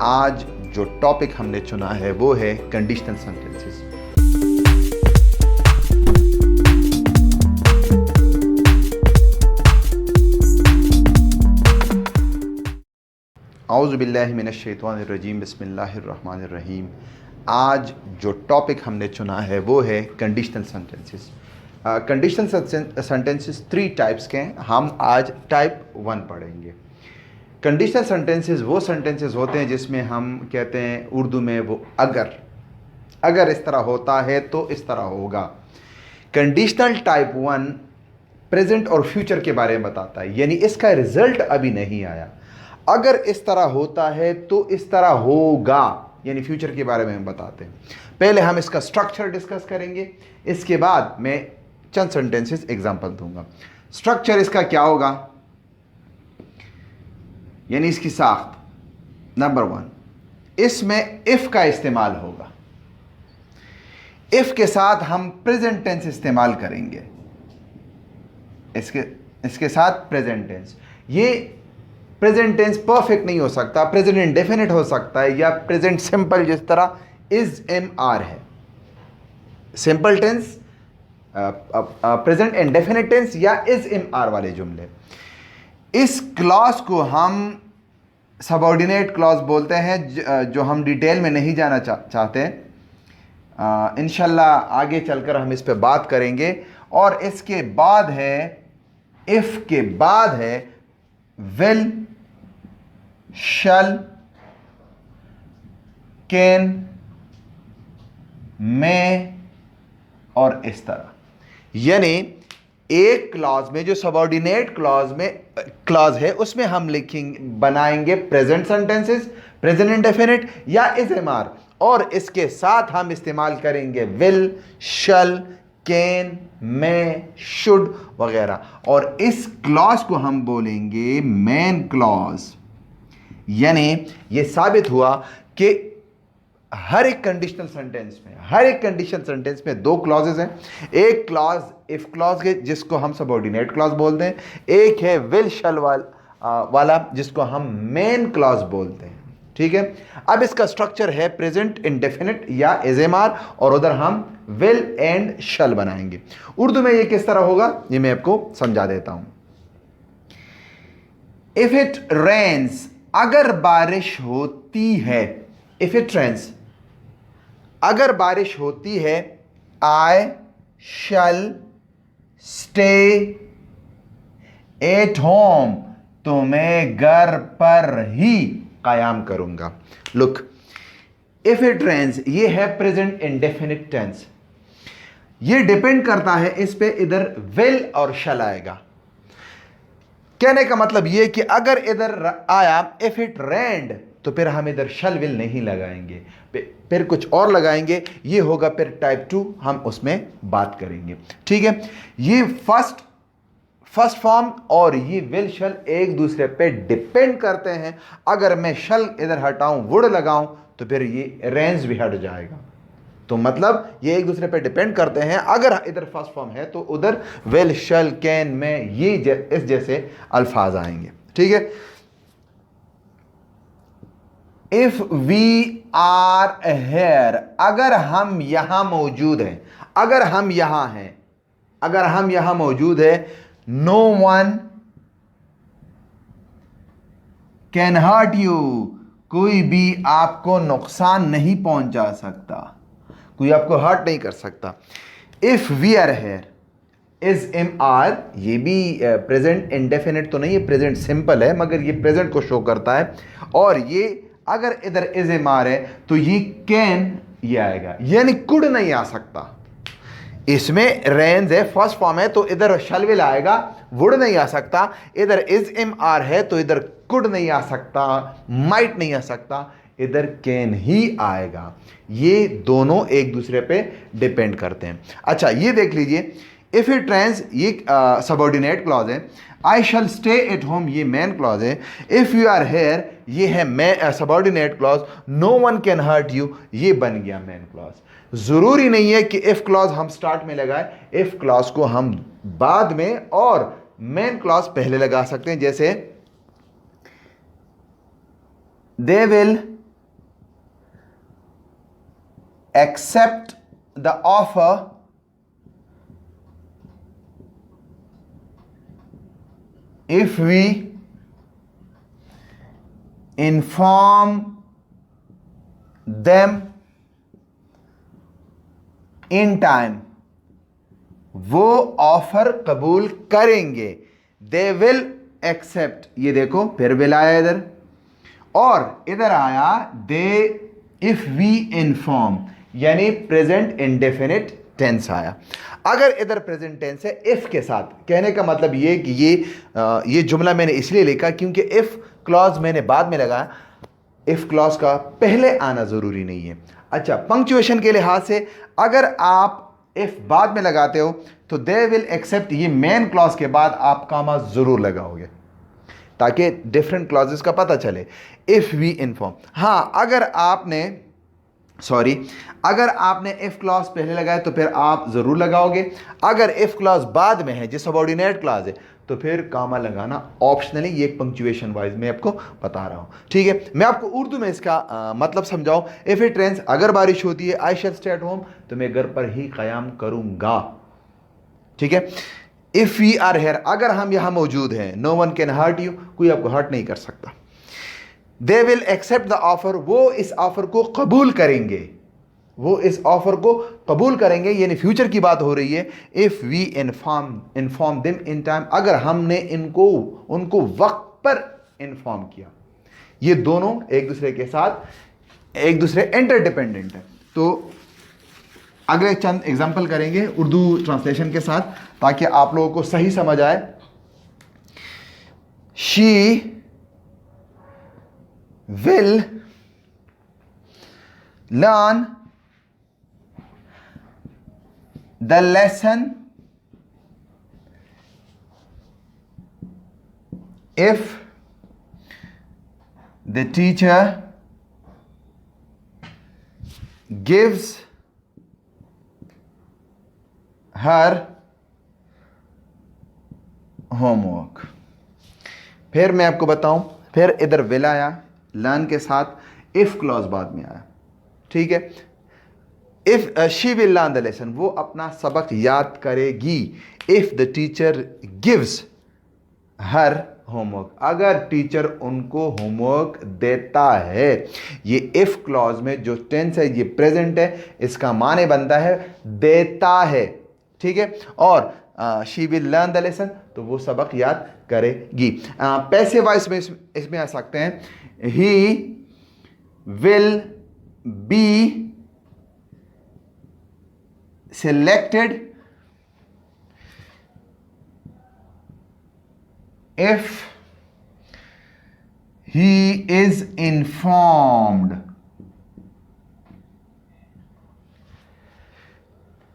आज जो टॉपिक हमने चुना है वो है कंडीशनल सेंटेंसेस। औज़ु बिल्लाहि मिनश शैतानिर रजीम, बिस्मिल्लाहिर रहमानिर रहीम। आज जो टॉपिक हमने चुना है वो है conditional sentences. Conditional sentences 3 types के हैं। हम आज टाइप 1 पढ़ेंगे। कंडीशनल सेंटेंसेस वो सेंटेंसेस होते हैं जिसमें हम कहते हैं उर्दू में वो अगर इस तरह होता है तो इस तरह होगा। कंडीशनल टाइप 1 प्रेजेंट और फ्यूचर के बारे में बताता है, यानी इसका रिजल्ट अभी नहीं आया। अगर इस तरह होता है तो इस तरह होगा, यानी फ्यूचर के बारे में हम बताते हैं। पहले हम इसका स्ट्रक्चर डिस्कस करेंगे, इसके बाद मैं चंद सेंटेंसेस एग्जांपल दूंगा। स्ट्रक्चर इसका क्या होगा, यानी इसकी साख्त। नंबर 1, इसमें इफ का इस्तेमाल होगा। इफ के साथ हम प्रेजेंट टेंस इस्तेमाल करेंगे। इसके साथ प्रेजेंट टेंस। ये प्रेजेंट टेंस परफेक्ट नहीं हो सकता, प्रेजेंट इंडेफिनिट हो सकता है, या प्रेजेंट सिंपल जिस तरह इज एम आर है। Simple tense, present indefinite tense या इज एम आर वाले जुमले। इस क्लॉज को हम सबऑर्डिनेट क्लॉज बोलते हैं, जो हम डिटेल में नहीं जाना चाहते। इंशाल्लाह आगे चलकर हम इस पे बात करेंगे। और इसके बाद है, इफ के बाद है विल, शल, कैन, मे और इस तरह। यानी एक क्लॉज में, जो सबऑर्डिनेट क्लॉज है, उसमें हम बनाएंगे प्रेजेंट सेंटेंसेस, प्रेजेंट इंडेफिनिट या इज एम आर, और इसके साथ हम इस्तेमाल करेंगे will, shall, can, may, should वगैरह। और इस क्लॉज को हम बोलेंगे मेन क्लॉज। यानी ये साबित हुआ कि हर एक कंडीशनल सेंटेंस में 2 क्लॉजेस हैं। एक क्लॉज इफ क्लॉज है जिसको हम सबऑर्डिनेट क्लॉज बोलते हैं, एक है विल शल वाला जिसको हम मेन क्लॉज बोलते हैं। ठीक है, अब इसका स्ट्रक्चर है प्रेजेंट इंडेफिनिट या इज एम आर, और उधर हम विल एंड शल बनाएंगे। उर्दू में ये किस तरह होगा ये मैं आपको समझा देता हूं। इफ इट रेन्स, अगर बारिश होती है। इफ इट रेन्स, अगर बारिश होती है। आई शल स्टे एट होम, तो मैं घर पर ही कायम करूंगा। लुक, इफ इट रेन्स ये है प्रेजेंट इंडेफिनिट टेंस। ये डिपेंड करता है इस पे, इधर विल और शल आएगा। कहने का मतलब ये कि अगर इधर आया इफ इट रेन्ड, तो फिर हम इधर शल विल नहीं लगाएंगे, फिर कुछ और लगाएंगे। ये होगा फिर टाइप 2, हम उसमें बात करेंगे। ठीक है, ये फर्स्ट फॉर्म और ये विल शल एक दूसरे पे डिपेंड करते हैं। अगर मैं शल इधर हटाऊं, वुड लगाऊं, तो फिर ये रेंज भी हट जाएगा। तो मतलब ये एक दूसरे पे डिपेंड करते हैं। अगर इधर फर्स्ट फॉर्म है तो उधर विल, शल, कैन, में ये इस जैसे अल्फाज आएंगे। ठीक है, इफ वी आर हेयर, अगर हम यहां मौजूद हैं, अगर हम यहां मौजूद है। No one can hurt you, कोई भी आपको नुकसान नहीं पहुंचा सकता, कोई आपको हर्ट नहीं कर सकता। If we are here, is M R, ये भी प्रेजेंट इंडेफिनिट तो नहीं है, प्रेजेंट सिंपल है, मगर ये प्रेजेंट को शो करता है। और ये अगर इधर इज एम आर है तो ये कैन ये आएगा, यानी कुड नहीं आ सकता। इसमें रेंज है, फर्स्ट फॉर्म है, तो इधर शल विल आएगा, वुड नहीं आ सकता। इधर इज एम आर है तो इधर कुड नहीं आ सकता, माइट नहीं आ सकता, इधर कैन ही आएगा। ये दोनों एक दूसरे पे डिपेंड करते हैं। अच्छा, ये देख लीजिए, इफ इट रेन्स ये सबऑर्डिनेट क्लॉज है। I shall stay at home ये मेन क्लॉज है। इफ यू आर हेयर ये है subordinate clause. No one can hurt you ये बन गया मेन क्लॉज। जरूरी नहीं है कि इफ क्लॉज हम स्टार्ट में लगाए, इफ क्लॉज को हम बाद में और मेन क्लॉज पहले लगा सकते हैं। जैसे they will accept the offer if we inform them in time, वो ऑफर कबूल करेंगे। दे विल एक्सेप्ट, ये देखो फिर विल आया इधर, और इधर आया दे इफ वी इन्फॉर्म, यानी प्रेजेंट इंडेफिनिट टेंस आया। अगर इधर प्रेजेंट टेंस है इफ के साथ, कहने का मतलब ये कि ये जुमला मैंने इसलिए लिखा क्योंकि इफ क्लॉज मैंने बाद में लगाया, इफ क्लॉज का पहले आना जरूरी नहीं है। अच्छा, पंक्चुएशन के लिहाज से अगर आप इफ बाद में लगाते हो तो दे विल एक्सेप्ट, ये मेन क्लॉज के बाद आप कामा जरूर लगाओगे ताकि डिफरेंट क्लॉजेस का पता चले। इफ वी इन्फॉर्म, हाँ अगर आपने इफ क्लॉज पहले लगाया तो फिर आप जरूर लगाओगे। अगर इफ क्लॉज बाद में है, जो सबऑर्डिनेट क्लॉज है, तो फिर कामा लगाना ऑप्शनली, ये एक पंक्चुएशन वाइज मैं आपको बता रहा हूं। ठीक है, मैं आपको उर्दू में इसका मतलब समझाऊं। इफ इट रेन्स, अगर बारिश होती है, I shall stay at home, तो मैं घर पर ही कयाम करूंगा। ठीक है, इफ वी आर हेयर, अगर हम यहां मौजूद हैं, no one can hurt you, कोई आपको हर्ट नहीं कर सकता। They will accept the offer, वो इस ऑफर को कबूल करेंगे, वो इस ऑफर को कबूल करेंगे, यानी फ्यूचर की बात हो रही है। If we inform them in time, अगर हमने उनको वक्त पर इन्फॉर्म किया। ये दोनों एक दूसरे के साथ एक दूसरे इंटरडिपेंडेंट है। तो अगले चंद एग्जाम्पल करेंगे उर्दू ट्रांसलेशन के साथ ताकि आप लोगों को सही समझ आए। She will learn the lesson if the teacher gives her homework। फिर मैं आपको बताऊं, फिर इधर विल आया, लर्न के साथ इफ क्लॉज बाद में आया। ठीक है, if she will learn the lesson, वो अपना सबक याद करेगी। If the teacher gives her homework, अगर टीचर उनको होमवर्क देता है। ये इफ क्लॉज में जो टेंस है ये प्रेजेंट है, इसका माने बनता है देता है। ठीक है, और she will learn the lesson, तो वो सबक याद करेगी। पैसिव वॉइस में इसमें आ सकते हैं, he will be selected if he is informed,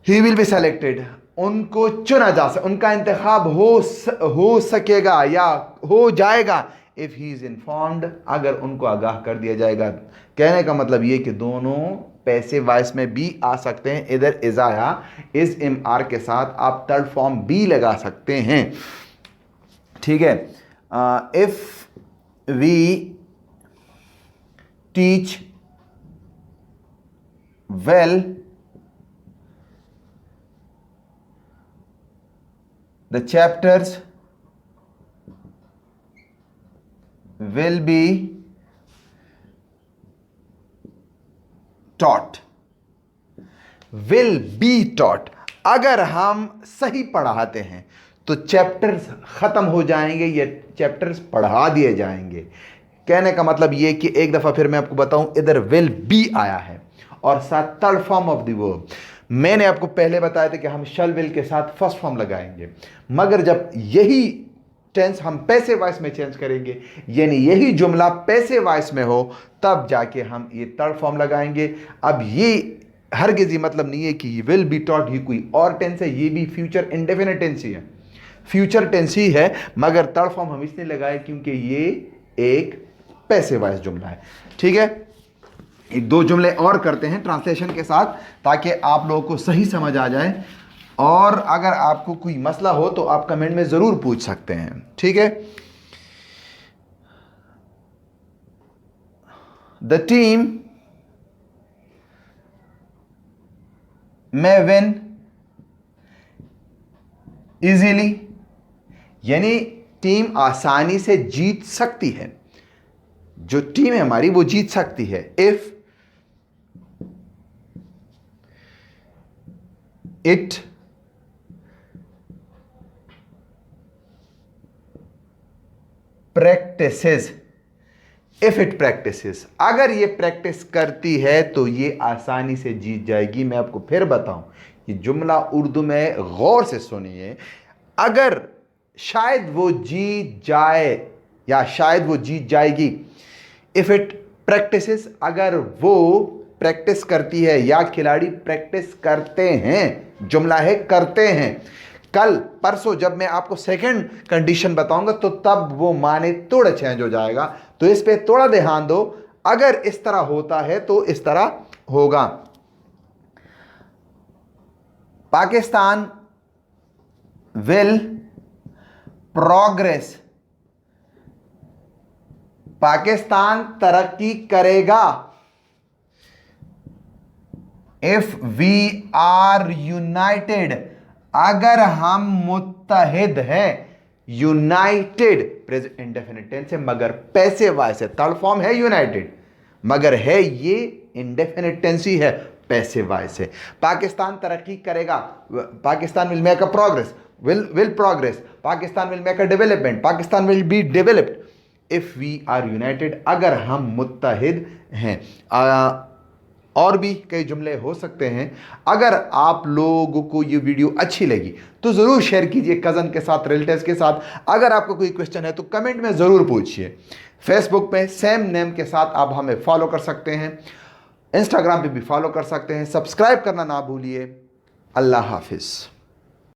he will be selected, उनको चुना जा सकता, उनका इंतखाब हो सकेगा या हो जाएगा if he is informed, अगर उनको आगाह कर दिया जाएगा। कहने का मतलब ये कि दोनों पैसिव वॉइस में भी आ सकते हैं। इधर इज आया, इज एम आर के साथ आप थर्ड फॉर्म बी लगा सकते हैं। ठीक है, if we teach well the chapters will be taught, will be taught, अगर हम सही पढ़ाते हैं तो चैप्टर्स खत्म हो जाएंगे या चैप्टर्स पढ़ा दिए जाएंगे। कहने का मतलब ये कि एक दफा फिर मैं आपको बताऊं, इधर will be आया है और साथ third form of the verb. मैंने आपको पहले बताया था कि हम shall will के साथ फर्स्ट फॉर्म लगाएंगे, मगर जब यही टेंस हम पैसिव वॉइस में चेंज करेंगे, यानी यही जुमला पैसिव वॉइस में हो, तब जाके हम ये थर्ड फॉर्म लगाएंगे। अब ये हरगिज़ मतलब नहीं है कि विल बी टॉट ही कोई और टेंस है, ये भी फ्यूचर इंडेफिनिट टेंस ही है, फ्यूचर टेंस ही है, मगर थर्ड फॉर्म हम इसलिए लगाए क्योंकि ये एक पैसिव वॉइस जुमला है। ठीक है, एक दो जुमले और करते हैं ट्रांसलेशन के साथ ताकि आप लोगों को सही समझ आ जाए, और अगर आपको कोई मसला हो तो आप कमेंट में ज़रूर पूछ सकते हैं। ठीक है, the team may win easily, यानी टीम आसानी से जीत सकती है, जो टीम है हमारी वो जीत सकती है। If it practices, if it practices, अगर ये प्रैक्टिस करती है तो ये आसानी से जीत जाएगी। मैं आपको फिर बताऊं, ये जुमला उर्दू में गौर से सुनिए। अगर शायद वो जीत जाए या शायद वो जीत जाएगी, इफ इट प्रैक्टिसेस, अगर वो प्रैक्टिस करती है या खिलाड़ी प्रैक्टिस करते हैं, जुमला है करते हैं। कल परसों जब मैं आपको सेकंड कंडीशन बताऊंगा तो तब वो माने थोड़ा चेंज हो जाएगा, तो इस पे थोड़ा ध्यान दो। अगर इस तरह होता है तो इस तरह होगा। पाकिस्तान विल प्रोग्रेस, पाकिस्तान तरक्की करेगा। इफ वी आर यूनाइटेड, अगर हम मुत्तहिद हैं, यूनाइटेड प्रेजेंट इंडेफिनिट टेंस है मगर पैसिव वॉइस है, थर्ड फॉर्म है यूनाइटेड मगर है ये इंडेफिनिट टेंस ही है, पैसिव वॉइस है। पाकिस्तान तरक्की करेगा, Pakistan will make a progress, will progress, Pakistan will make a development, Pakistan will be developed. If we are united, अगर हम मुत्तहिद हैं। और भी कई जुमले हो सकते हैं। अगर आप लोगों को ये वीडियो अच्छी लगी तो ज़रूर शेयर कीजिए कज़न के साथ, रिलेटिव्स के साथ। अगर आपको कोई क्वेश्चन है तो कमेंट में ज़रूर पूछिए। फेसबुक पे सेम नेम के साथ आप हमें फॉलो कर सकते हैं, इंस्टाग्राम पे भी फॉलो कर सकते हैं। सब्सक्राइब करना ना भूलिए। अल्लाह हाफिज़।